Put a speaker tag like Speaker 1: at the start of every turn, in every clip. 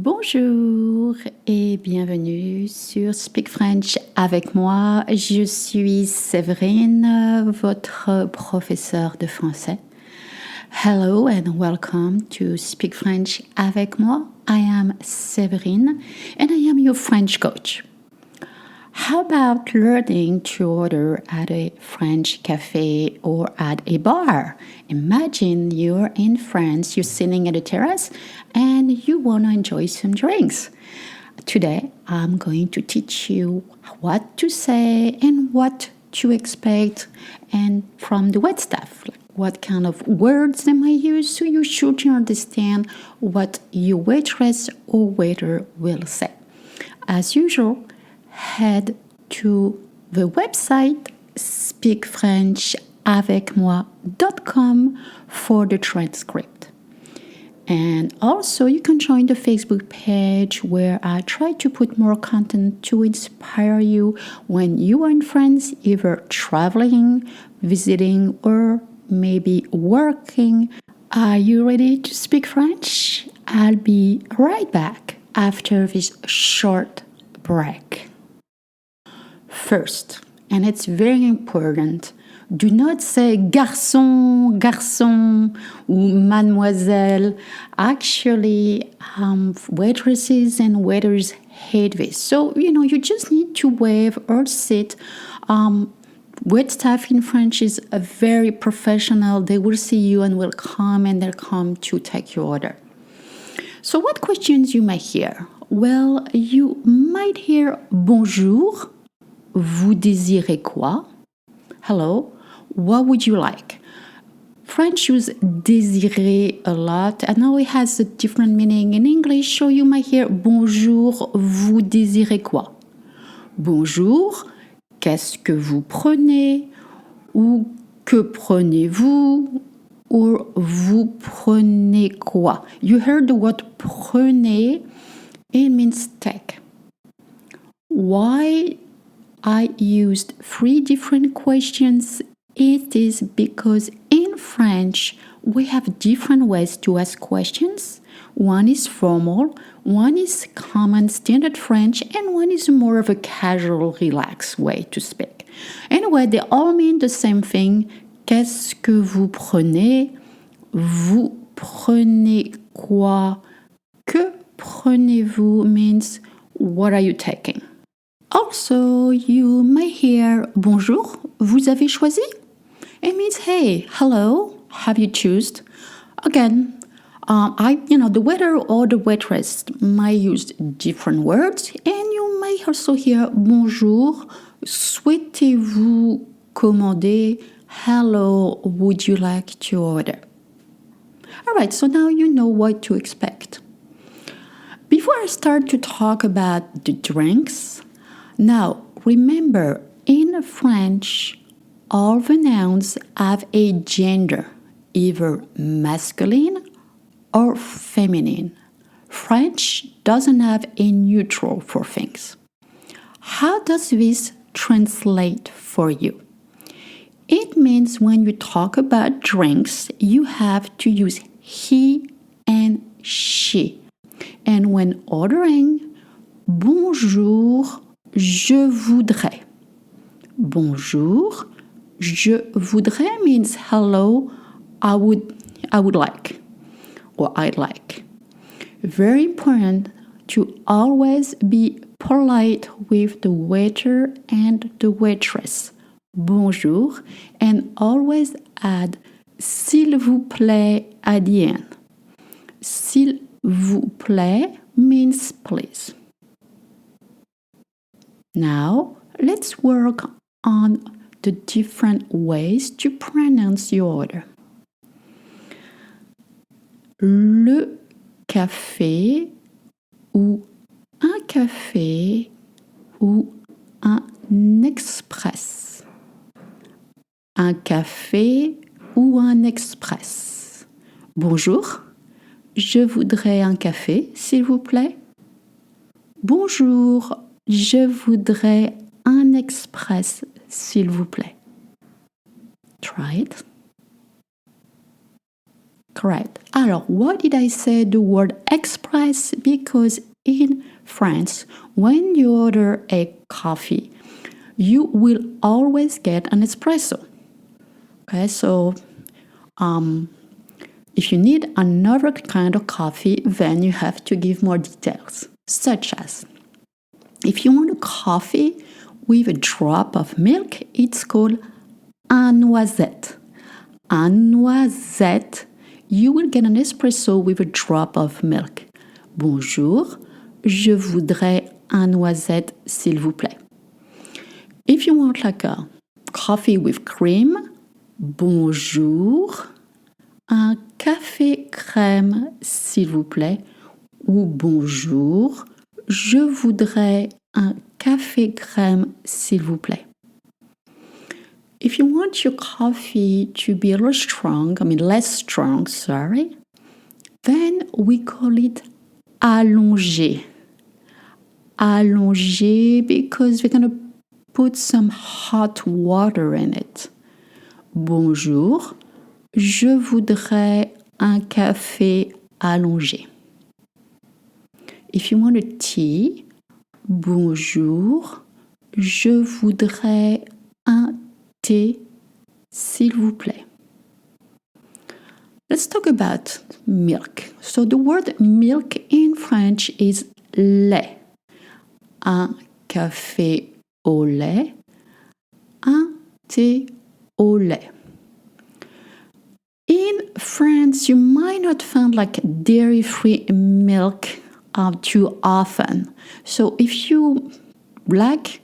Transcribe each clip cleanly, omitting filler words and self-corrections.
Speaker 1: Bonjour et bienvenue sur Speak French avec moi. Je suis Séverine, votre professeure de français. Hello and welcome to Speak French avec moi. I am Séverine and I am your French coach. How about learning to order at a French cafe or at a bar? Imagine you're in France, you're sitting at a terrace, and you want to enjoy some drinks. Today, I'm going to teach you what to say and what to expect, and from the wait staff, what kind of words they might use, so you should understand what your waitress or waiter will say. As usual, head to the website speakfrenchavecmoi.com for the transcript. And also you can join the Facebook page where I try to put more content to inspire you when you are in France, either traveling, visiting, or maybe working. Are you ready to speak French? I'll be right back after this short break. First, and it's very important, do not say garçon, garçon, or mademoiselle. Actually, waitresses and waiters hate this. So, you just need to wave or sit. Wait staff in French is very professional. They will see you and will come and they'll come to take your order. So what questions you might hear? Well, you might hear bonjour, vous désirez quoi? Hello, what would you like? French use désirer a lot. I know it has a different meaning in English, so you might hear bonjour, vous désirez quoi? Bonjour, qu'est-ce que vous prenez? Ou que prenez-vous? Or vous prenez quoi? You heard the word prenez. It means take. Why I used 3 different questions? It is because in French, we have different ways to ask questions. One is formal, one is common standard French, and one is more of a casual, relaxed way to speak. Anyway, they all mean the same thing. Qu'est-ce que vous prenez? Vous prenez quoi? Que prenez-vous means what are you taking? Also, you may hear bonjour, vous avez choisi? It means hey, hello, have you chosen? Again, the waiter or the waitress might use different words, and you may also hear bonjour, souhaitez-vous commander? Hello, would you like to order? All right, so now you know what to expect. Before I start to talk about the drinks, now remember, in French, all the nouns have a gender, either masculine or feminine. French doesn't have a neutral for things. How does this translate for you? It means when you talk about drinks, you have to use he and she. And when ordering, bonjour, je voudrais. Bonjour, je voudrais means hello, I would like, or I'd like. Very important to always be polite with the waiter and the waitress. Bonjour, and always add s'il vous plaît at the end. S'il vous plaît means please. Now, let's work on the different ways to pronounce your order. Le café ou un café ou un express. Un café ou un express. Bonjour, je voudrais un café, s'il vous plaît. Bonjour, je voudrais un express, s'il vous plaît. Try it. Correct. Alors, why did I say the word express? Because in France, when you order a coffee, you will always get an espresso. Okay, so if you need another kind of coffee, then you have to give more details, such as if you want a coffee with a drop of milk, it's called un noisette. Un noisette, you will get an espresso with a drop of milk. Bonjour, je voudrais un noisette, s'il vous plaît. If you want like a coffee with cream, bonjour, un café crème, s'il vous plaît, ou bonjour, je voudrais un café crème, s'il vous plaît. If you want your coffee to be a little less strong, then we call it allongé. Allongé because we're going to put some hot water in it. Bonjour, je voudrais un café allongé. If you want a tea, bonjour, je voudrais un thé, s'il vous plaît. Let's talk about milk. So the word milk in French is lait. Un café au lait, un thé au lait. In France, you might not find like dairy-free milk too often. So if you like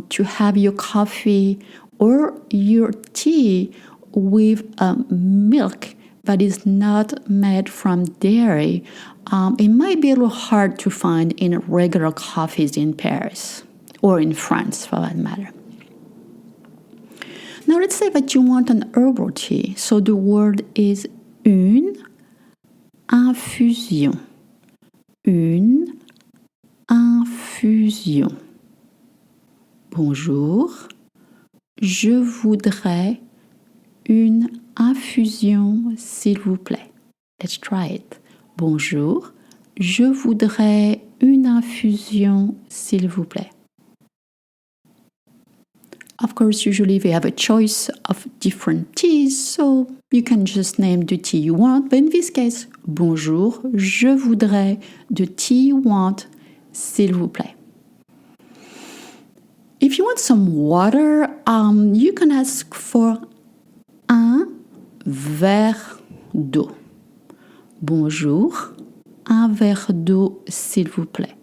Speaker 1: to have your coffee or your tea with milk that is not made from dairy, it might be a little hard to find in regular coffees in Paris or in France for that matter. Now let's say that you want an herbal tea. So the word is une infusion. Une infusion. Bonjour, je voudrais une infusion, s'il vous plaît. Let's try it. Bonjour, je voudrais une infusion, s'il vous plaît. Of course, usually they have a choice of different teas, so you can just name the tea you want. But in this case, bonjour, je voudrais the tea you want, s'il vous plaît. If you want some water, you can ask for un verre d'eau. Bonjour, un verre d'eau, s'il vous plaît.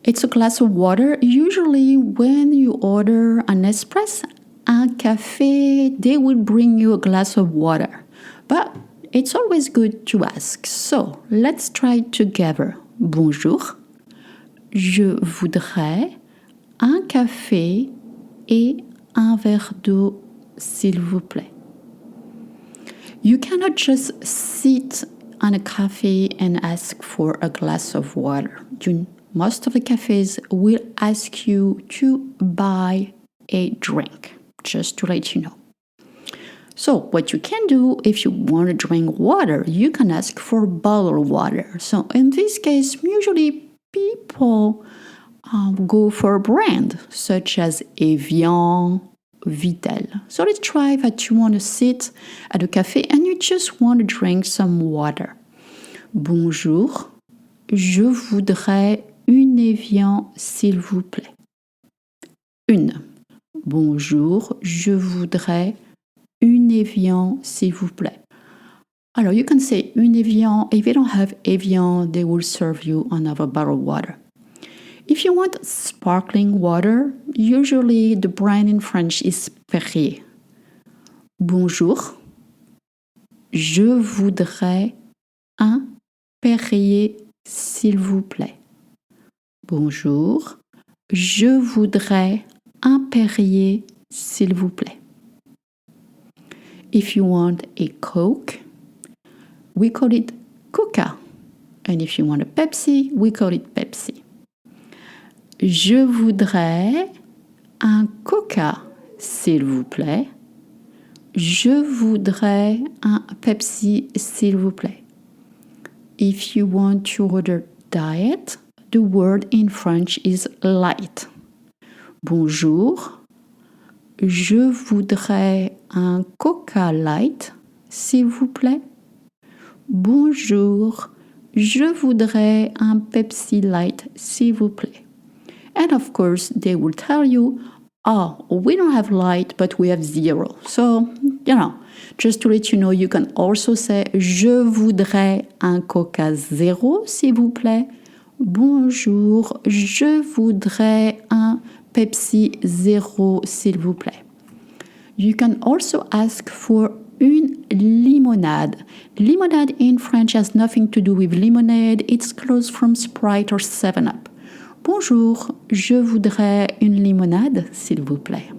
Speaker 1: It's a glass of water. Usually when you order an espresso, un café, they will bring you a glass of water. But it's always good to ask. So let's try together. Bonjour, je voudrais un café et un verre d'eau, s'il vous plaît. You cannot just sit on a cafe and ask for a glass of water. Most of the cafes will ask you to buy a drink, just to let you know. So what you can do if you want to drink water, you can ask for bottled water. So in this case, usually people go for a brand such as Evian, Vitel. So let's try that you want to sit at a cafe and you just want to drink some water. Bonjour, je voudrais une Evian, s'il vous plaît. Une. Bonjour, je voudrais une Evian, s'il vous plaît. Alors, you can say une Evian. If you don't have Evian, they will serve you another bottled water. If you want sparkling water, usually the brand in French is Perrier. Bonjour, je voudrais un Perrier, s'il vous plaît. Bonjour, je voudrais un Perrier, s'il vous plaît. If you want a Coke, we call it Coca. And if you want a Pepsi, we call it Pepsi. Je voudrais un Coca, s'il vous plaît. Je voudrais un Pepsi, s'il vous plaît. If you want to order diet, the word in French is light. Bonjour, je voudrais un Coca Light, s'il vous plaît. Bonjour, je voudrais un Pepsi Light, s'il vous plaît. And of course, they will tell you, oh, we don't have light, but we have zero. So, just to let you know, you can also say, je voudrais un Coca Zéro, s'il vous plaît. Bonjour, je voudrais un Pepsi Zéro, s'il vous plaît. You can also ask for une limonade. Limonade in French has nothing to do with lemonade. It's close from Sprite or 7-Up. Bonjour, je voudrais une limonade, s'il vous plaît.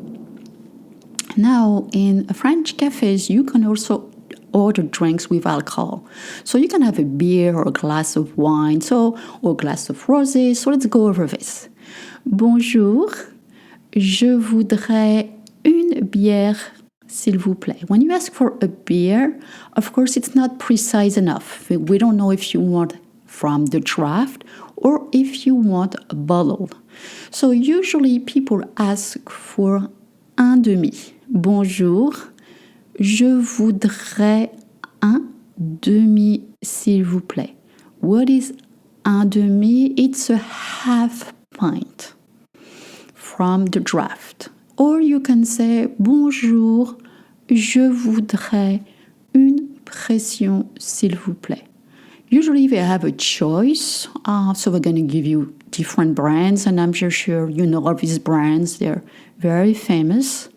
Speaker 1: Now, in French cafes, you can also order drinks with alcohol. So you can have a beer or a glass of wine, or a glass of rosé. So let's go over this. Bonjour, je voudrais une bière, s'il vous plaît. When you ask for a beer, of course, it's not precise enough. We don't know if you want from the draft or if you want a bottle. So usually people ask for un demi. Bonjour, je voudrais un demi, s'il vous plaît. What is un demi? It's a half pint from the draft. Or you can say, bonjour, je voudrais une pression, s'il vous plaît. Usually they have a choice, so we're going to give you different brands, and I'm sure you know all these brands. They're very famous.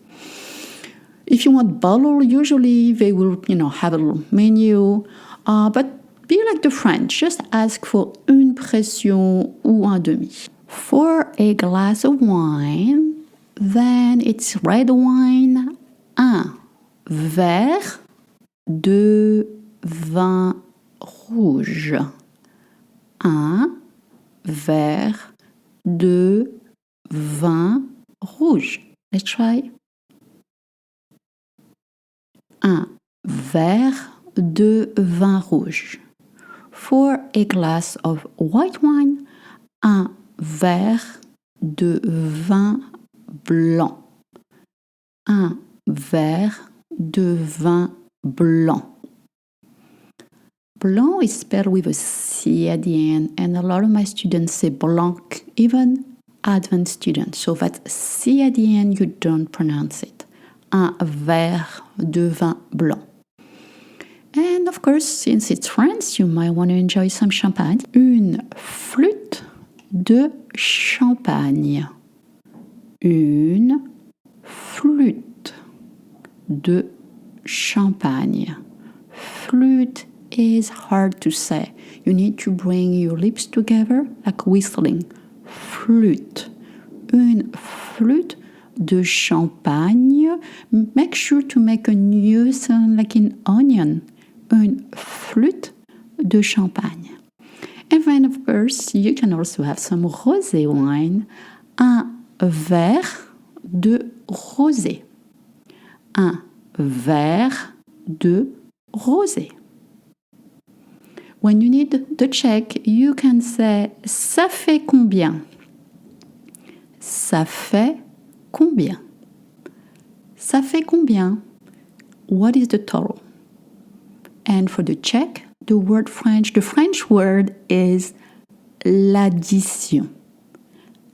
Speaker 1: If you want bottle, usually they will, have a little menu, but be like the French. Just ask for une pression ou un demi. For a glass of wine, then it's red wine, un verre de vin rouge. Un verre de vin rouge. Let's try. Un verre de vin rouge. For a glass of white wine, un verre de vin blanc. Un verre de vin blanc. Blanc is spelled with a C at the end, and a lot of my students say blanc, even advanced students. So that C at the end, you don't pronounce it. Un verre de vin blanc. And of course, since it's France, you might want to enjoy some champagne. Une flûte de champagne. Une flûte de champagne. Flûte is hard to say. You need to bring your lips together like whistling. Flûte. Une flûte de champagne. Make sure to make a new sound like an onion. Une flûte de champagne. And then, of course, you can also have some rosé wine. Un verre de rosé. Un verre de rosé. When you need the check, you can say ça fait combien? Ça fait combien? Ça fait combien? What is the total? And for the check, the French word is l'addition.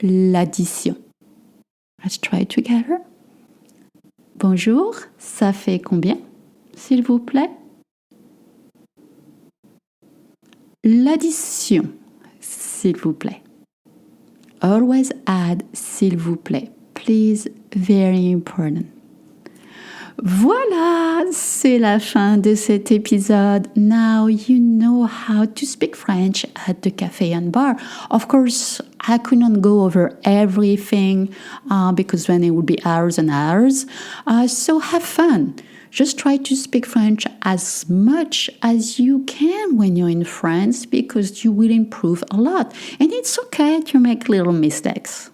Speaker 1: L'addition. Let's try it together. Bonjour, ça fait combien, s'il vous plaît? L'addition, s'il vous plaît. Always add s'il vous plaît. Please, very important. Voilà, c'est la fin de cet épisode. Now you know how to speak French at the cafe and bar. Of course, I couldn't go over everything because then it would be hours and hours. So have fun. Just try to speak French as much as you can when you're in France because you will improve a lot. And it's okay to make little mistakes.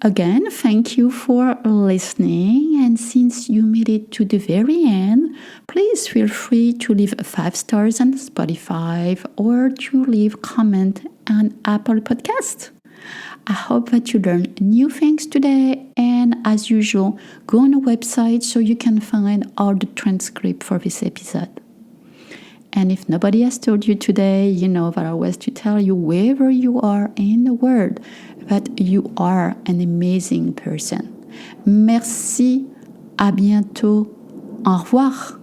Speaker 1: Again, thank you for listening. And since you made it to the very end, please feel free to leave 5 stars on Spotify or to leave comment on Apple Podcast. I hope that you learned new things today. And as usual, go on the website so you can find all the transcript for this episode. And if nobody has told you today, you know that I was to tell you wherever you are in the world that you are an amazing person. Merci, à bientôt, au revoir.